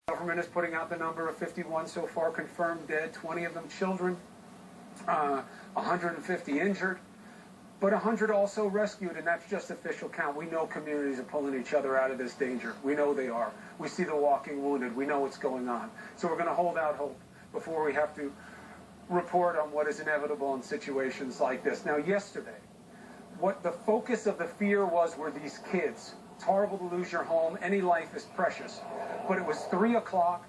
The government is putting out the number of 51 so far confirmed dead, 20 of them children, 150 injured, but 100 also rescued, and that's just official count. We know communities are pulling each other out of this danger. We know they are. We see the walking wounded. We know what's going on. So we're going to hold out hope before we have to report on what is inevitable in situations like this. Now, yesterday, what the focus of the fear were these kids. It's horrible to lose your home. Any life is precious. But it was 3 o'clock.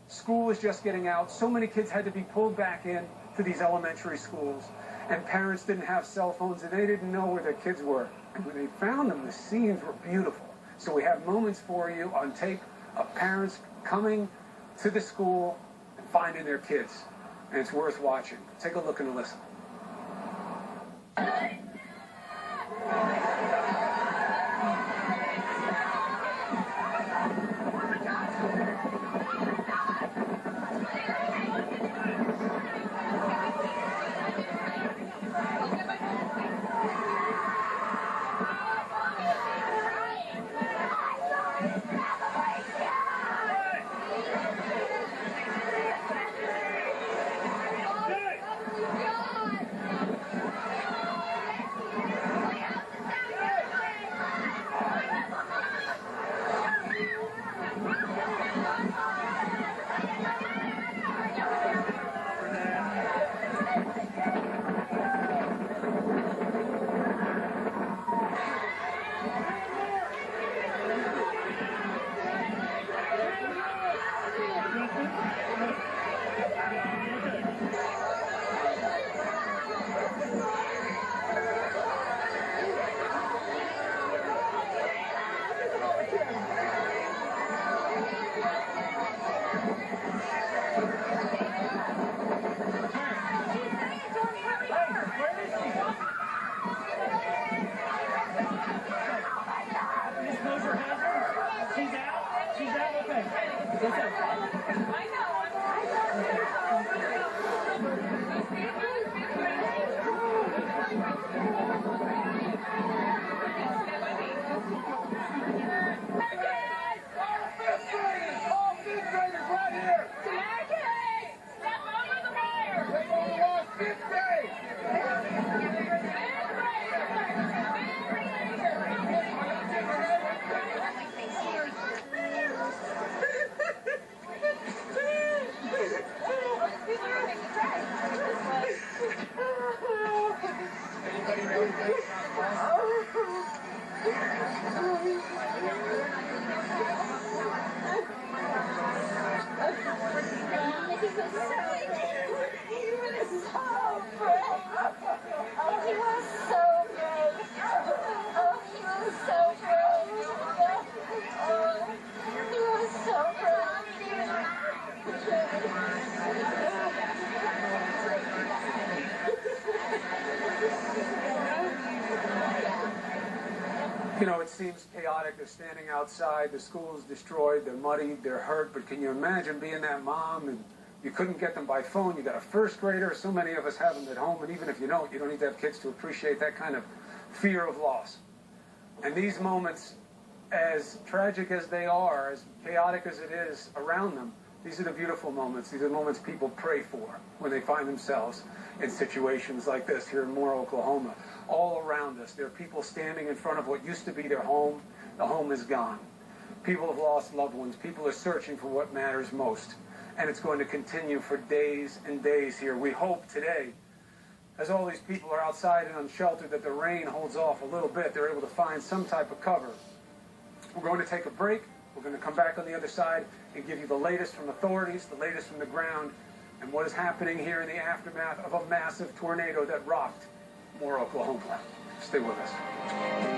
School was just getting out. So many kids had to be pulled back in to these elementary schools. And parents didn't have cell phones, and they didn't know where their kids were. And when they found them, the scenes were beautiful. So we have moments for you on tape of parents coming to the school and finding their kids. And it's worth watching. Take a look and listen. You know, it seems chaotic. They're standing outside. The school's destroyed. They're muddied. They're hurt. But can you imagine being that mom and you couldn't get them by phone? You got a first grader. So many of us have them at home. And even if you don't need to have kids to appreciate that kind of fear of loss. And these moments, as tragic as they are, as chaotic as it is around them, these are the beautiful moments. These are the moments people pray for when they find themselves in situations like this here in Moore, Oklahoma. All around us, there are people standing in front of what used to be their home. The home is gone. People have lost loved ones. People are searching for what matters most. And it's going to continue for days and days here. We hope today, as all these people are outside and unsheltered, that the rain holds off a little bit. They're able to find some type of cover. We're going to take a break. We're going to come back on the other side and give you the latest from authorities, the latest from the ground, and what is happening here in the aftermath of a massive tornado that rocked Moore, Oklahoma. Stay with us.